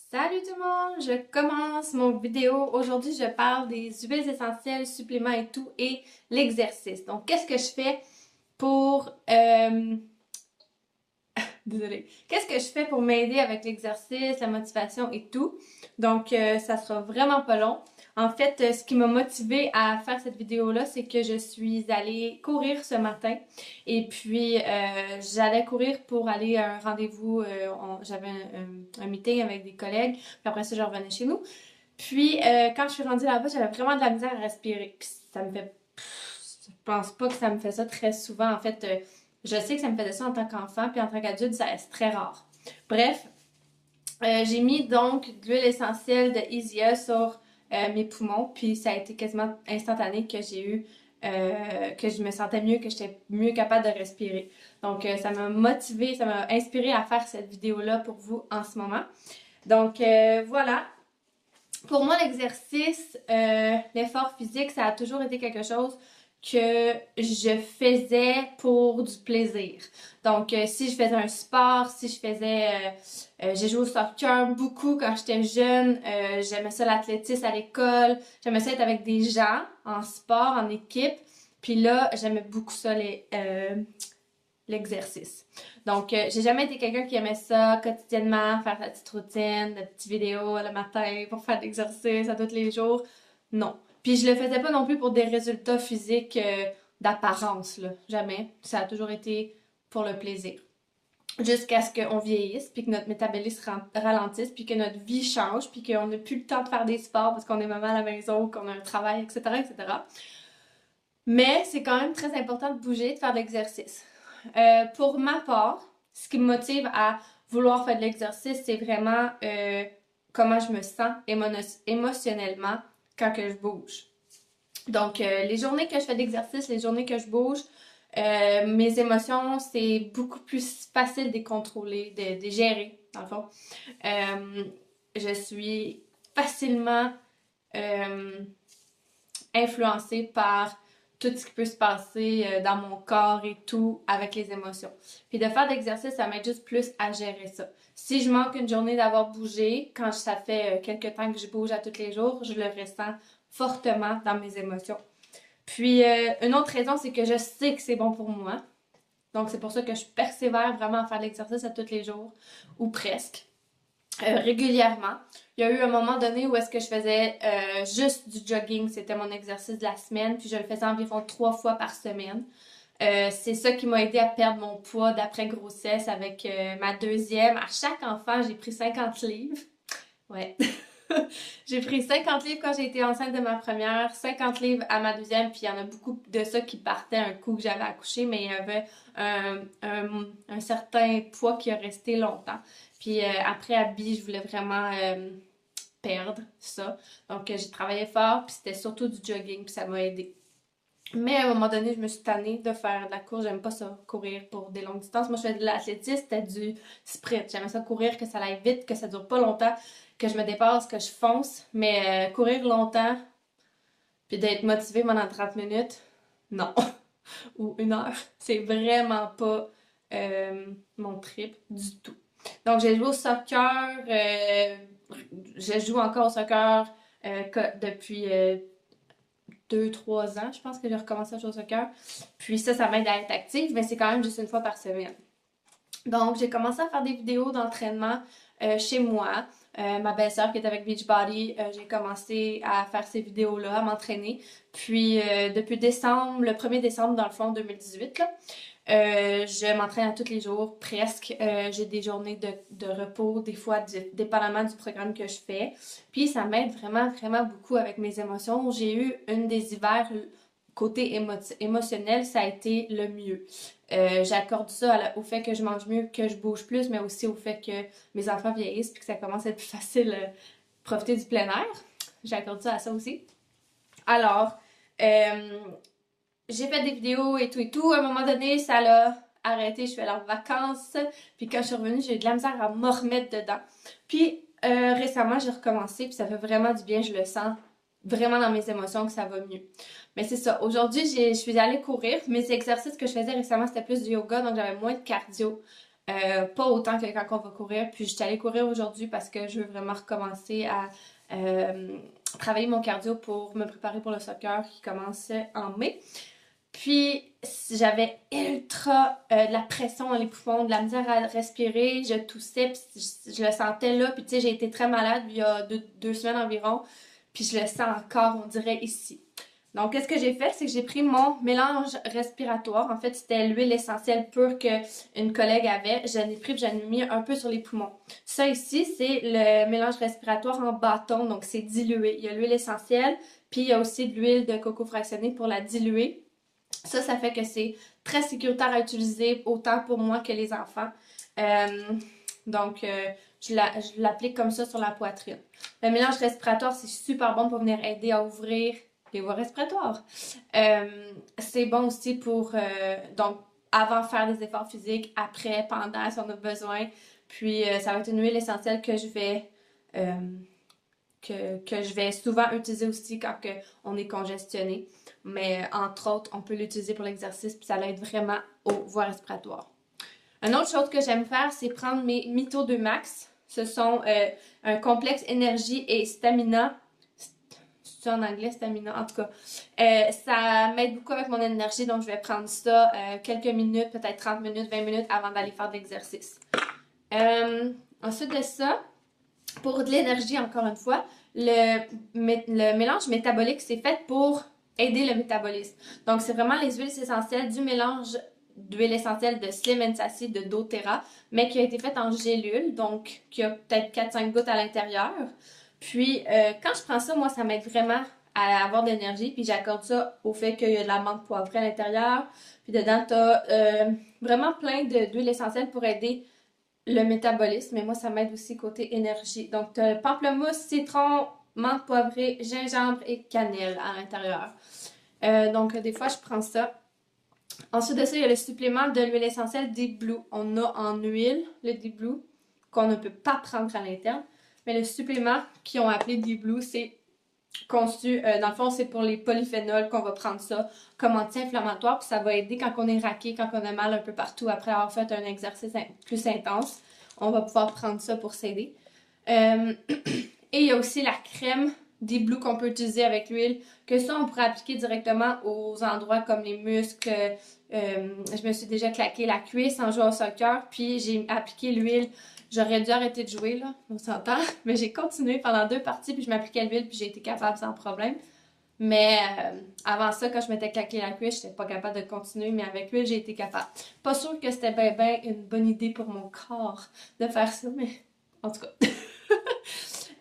Salut tout le monde, je commence mon vidéo. Aujourd'hui, je parle des huiles essentielles, suppléments et tout, et l'exercice. Donc, qu'est-ce que je fais pour... Désolée. Qu'est-ce que je fais pour m'aider avec l'exercice, la motivation et tout? Donc, ça sera vraiment pas long. En fait, ce qui m'a motivée à faire cette vidéo-là, c'est que je suis allée courir ce matin. Et puis, j'allais courir pour aller à un rendez-vous. J'avais un meeting avec des collègues. Puis après ça, je revenais chez nous. Puis, quand je suis rendue là-bas, j'avais vraiment de la misère à respirer. Puis, ça me fait... Je pense pas que ça me fait ça très souvent. En fait, je sais que ça me faisait ça en tant qu'enfant, puis en tant qu'adulte, c'est très rare. Bref, j'ai mis donc de l'huile essentielle de Isia sur mes poumons, puis ça a été quasiment instantané que j'ai eu, que je me sentais mieux, que j'étais mieux capable de respirer. Donc, ça m'a motivée, ça m'a inspiré à faire cette vidéo-là pour vous en ce moment. Donc, voilà. Pour moi, l'exercice, l'effort physique, ça a toujours été quelque chose que je faisais pour du plaisir. Donc, si je faisais un sport, si je faisais... j'ai joué au soccer beaucoup quand j'étais jeune. J'aimais ça l'athlétisme à l'école. J'aimais ça être avec des gens en sport, en équipe. Puis là, j'aimais beaucoup ça, l'exercice. Donc, j'ai jamais été quelqu'un qui aimait ça quotidiennement, faire sa petite routine, de petites vidéos le matin pour faire de l'exercice à tous les jours. Non. Puis je le faisais pas non plus pour des résultats physiques d'apparence, là. Jamais. Ça a toujours été pour le plaisir. Jusqu'à ce qu'on vieillisse, puis que notre métabolisme ralentisse, puis que notre vie change, puis qu'on n'a plus le temps de faire des sports parce qu'on est maman à la maison, qu'on a un travail, etc., etc. Mais c'est quand même très important de bouger, de faire de l'exercice. Pour ma part, ce qui me motive à vouloir faire de l'exercice, c'est vraiment comment je me sens émotionnellement quand que je bouge. Donc, les journées que je fais de l'exercice, les journées que je bouge, mes émotions, c'est beaucoup plus facile de les contrôler, de les gérer, dans le fond. Je suis facilement influencée par tout ce qui peut se passer dans mon corps et tout avec les émotions. Puis de faire de l'exercice, ça m'aide juste plus à gérer ça. Si je manque une journée d'avoir bougé, quand ça fait quelques temps que je bouge à tous les jours, je le ressens fortement dans mes émotions. Puis une autre raison, c'est que je sais que c'est bon pour moi. Donc c'est pour ça que je persévère vraiment à faire de l'exercice à tous les jours, ou presque. Régulièrement. Il y a eu un moment donné où est-ce que je faisais juste du jogging, c'était mon exercice de la semaine, puis je le faisais environ 3 fois par semaine. C'est ça qui m'a aidé à perdre mon poids d'après grossesse avec ma deuxième. À chaque enfant, j'ai pris 50 livres. Ouais. J'ai pris 50 livres quand j'ai été enceinte de ma première, 50 livres à ma deuxième, puis il y en a beaucoup de ça qui partait un coup que j'avais accouché, mais il y avait un certain poids qui a resté longtemps. Puis après Abby, je voulais vraiment perdre ça. Donc j'ai travaillé fort, puis c'était surtout du jogging, puis ça m'a aidé. Mais à un moment donné, je me suis tannée de faire de la course. J'aime pas ça, courir pour des longues distances. Moi, je fais de l'athlétisme, c'était du sprint. J'aimais ça courir, que ça aille vite, que ça dure pas longtemps, que je me dépasse, que je fonce. Mais courir longtemps, puis d'être motivée pendant 30 minutes, non. Ou 1 heure, c'est vraiment pas mon trip du tout. Donc, j'ai joué au soccer. Je joue encore au soccer depuis 2, 3 ans, je pense que j'ai recommencé à jouer au soccer. Puis ça m'aide à être active, mais c'est quand même juste 1 fois par semaine. Donc, j'ai commencé à faire des vidéos d'entraînement chez moi. Ma belle-sœur qui est avec Beachbody, j'ai commencé à faire ces vidéos-là, à m'entraîner. Puis, depuis décembre, le 1er décembre, dans le fond, 2018, là, je m'entraîne à tous les jours, presque. J'ai des journées de repos, des fois, dépendamment du programme que je fais. Puis ça m'aide vraiment, vraiment beaucoup avec mes émotions. J'ai eu une des hivers, côté émotionnel, ça a été le mieux. J'accorde ça au fait que je mange mieux, que je bouge plus, mais aussi au fait que mes enfants vieillissent puis que ça commence à être plus facile de profiter du plein air. J'accorde ça à ça aussi. Alors, euh, j'ai fait des vidéos et tout et tout. À un moment donné, ça l'a arrêté. Je suis allée en vacances. Puis quand je suis revenue, j'ai eu de la misère à me remettre dedans. Puis récemment, j'ai recommencé. Puis ça fait vraiment du bien. Je le sens vraiment dans mes émotions que ça va mieux. Mais c'est ça. Aujourd'hui, je suis allée courir. Mes exercices que je faisais récemment, c'était plus du yoga. Donc j'avais moins de cardio. pas autant que quand on va courir. Puis je suis allée courir aujourd'hui parce que je veux vraiment recommencer à travailler mon cardio pour me préparer pour le soccer qui commence en mai. Puis j'avais ultra de la pression dans les poumons, de la misère à respirer, je toussais, puis je le sentais là. Puis tu sais, j'ai été très malade il y a deux semaines environ, puis je le sens encore, on dirait ici. Donc, qu'est-ce que j'ai fait? C'est que j'ai pris mon mélange respiratoire. En fait, c'était l'huile essentielle pure qu'une collègue avait. J'en ai pris et j'en ai mis un peu sur les poumons. Ça ici, c'est le mélange respiratoire en bâton, donc c'est dilué. Il y a l'huile essentielle, puis il y a aussi de l'huile de coco fractionnée pour la diluer. Ça fait que c'est très sécuritaire à utiliser, autant pour moi que les enfants. Donc, je l'applique comme ça sur la poitrine. Le mélange respiratoire, c'est super bon pour venir aider à ouvrir les voies respiratoires. C'est bon aussi pour, donc, avant de faire des efforts physiques, après, pendant, si on a besoin. Puis, ça va être une huile essentielle que je vais... que je vais souvent utiliser aussi quand on est congestionné. Mais entre autres, on peut l'utiliser pour l'exercice, puis ça l'aide vraiment aux voies respiratoires. Une autre chose que j'aime faire, c'est prendre mes Mito 2 Max. Ce sont un complexe énergie et stamina. C'est en anglais, stamina, en tout cas. Ça m'aide beaucoup avec mon énergie, donc je vais prendre ça quelques minutes, peut-être 30 minutes, 20 minutes avant d'aller faire de l'exercice. Ensuite de ça, pour de l'énergie, encore une fois, le mélange métabolique, c'est fait pour aider le métabolisme. Donc, c'est vraiment les huiles essentielles du mélange d'huile essentielle de Slim & Sassy de doTERRA, mais qui a été faite en gélule, donc qui a peut-être 4-5 gouttes à l'intérieur. Puis, quand je prends ça, moi, ça m'aide vraiment à avoir de l'énergie, puis j'accorde ça au fait qu'il y a de la menthe poivrée à l'intérieur. Puis dedans, t'as vraiment plein d'huiles essentielles pour aider le métabolisme, mais moi, ça m'aide aussi côté énergie. Donc, tu as pamplemousse, citron, menthe poivrée, gingembre et cannelle à l'intérieur. Donc, des fois, je prends ça. Ensuite de ça, il y a le supplément de l'huile essentielle Deep Blue. On a en huile le Deep Blue qu'on ne peut pas prendre à l'interne. Mais le supplément qu'ils ont appelé Deep Blue, c'est conçu, dans le fond, c'est pour les polyphénols qu'on va prendre ça comme anti-inflammatoire. Puis ça va aider quand on est raqué, quand on a mal un peu partout après avoir fait un exercice plus intense. On va pouvoir prendre ça pour s'aider. Et il y a aussi la crème Deep Blue qu'on peut utiliser avec l'huile, que ça, on pourrait appliquer directement aux endroits comme les muscles. Je me suis déjà claqué la cuisse en jouant au soccer, puis j'ai appliqué l'huile. J'aurais dû arrêter de jouer, là, on s'entend, mais j'ai continué pendant 2 parties, puis je m'appliquais l'huile, puis j'ai été capable sans problème. Mais avant ça, quand je m'étais claqué la cuisse, j'étais pas capable de continuer, mais avec l'huile, j'ai été capable. Pas sûr que c'était bien une bonne idée pour mon corps de faire ça, mais en tout cas.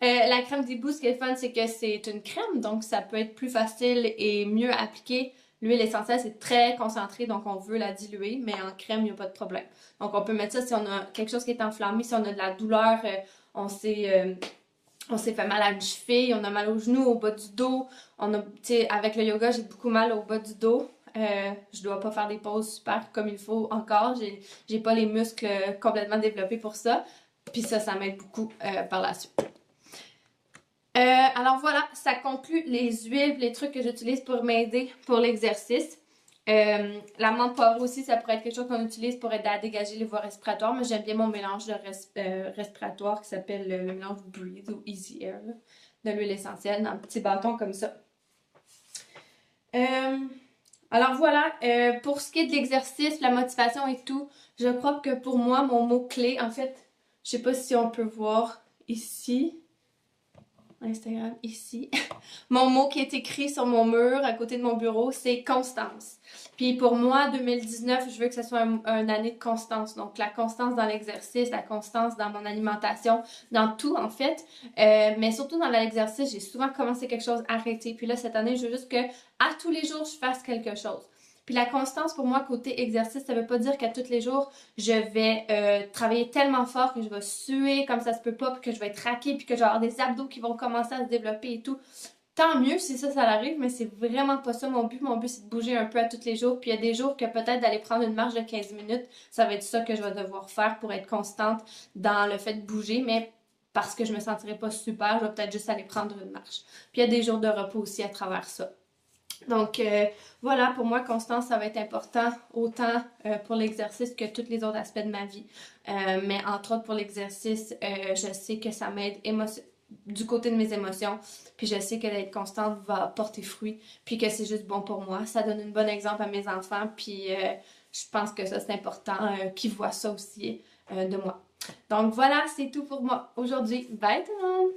La crème Deep Blue, ce qui est fun, c'est que c'est une crème, donc ça peut être plus facile et mieux appliqué. L'huile essentielle, c'est très concentré, donc on veut la diluer, mais en crème, il n'y a pas de problème. Donc on peut mettre ça si on a quelque chose qui est enflammé, si on a de la douleur, on s'est fait mal à une cheville, on a mal au genou, au bas du dos. Avec le yoga, j'ai beaucoup mal au bas du dos. Je dois pas faire des pauses super comme il faut encore. J'ai pas les muscles complètement développés pour ça. Puis ça m'aide beaucoup par la suite. Alors voilà, ça conclut les huiles, les trucs que j'utilise pour m'aider pour l'exercice. La menthe poivrée aussi, ça pourrait être quelque chose qu'on utilise pour aider à dégager les voies respiratoires, mais j'aime bien mon mélange de respiratoire qui s'appelle le mélange Breathe ou Easy Air, là, de l'huile essentielle dans un petit bâton comme ça. Alors voilà, pour ce qui est de l'exercice, la motivation et tout, je crois que pour moi, mon mot-clé, en fait, je sais pas si on peut voir ici, Instagram, ici. Mon mot qui est écrit sur mon mur à côté de mon bureau, c'est constance. Puis pour moi, 2019, je veux que ce soit une année de constance. Donc la constance dans l'exercice, la constance dans mon alimentation, dans tout en fait. Mais surtout dans l'exercice, j'ai souvent commencé quelque chose, arrêté. Puis là, cette année, je veux juste que à tous les jours, je fasse quelque chose. Puis la constance, pour moi, côté exercice, ça veut pas dire qu'à tous les jours, je vais travailler tellement fort que je vais suer comme ça se peut pas, puis que je vais être raquée, puis que je vais avoir des abdos qui vont commencer à se développer et tout. Tant mieux si ça arrive, mais c'est vraiment pas ça mon but. Mon but, c'est de bouger un peu à tous les jours. Puis il y a des jours que peut-être d'aller prendre une marche de 15 minutes, ça va être ça que je vais devoir faire pour être constante dans le fait de bouger, mais parce que je me sentirais pas super, je vais peut-être juste aller prendre une marche. Puis il y a des jours de repos aussi à travers ça. Donc voilà, pour moi, constance, ça va être important autant pour l'exercice que tous les autres aspects de ma vie. Mais entre autres pour l'exercice, je sais que ça m'aide du côté de mes émotions, puis je sais que d'être constante va porter fruit, puis que c'est juste bon pour moi. Ça donne un bon exemple à mes enfants, puis je pense que ça c'est important qu'ils voient ça aussi de moi. Donc voilà, c'est tout pour moi aujourd'hui. Bye tout le monde!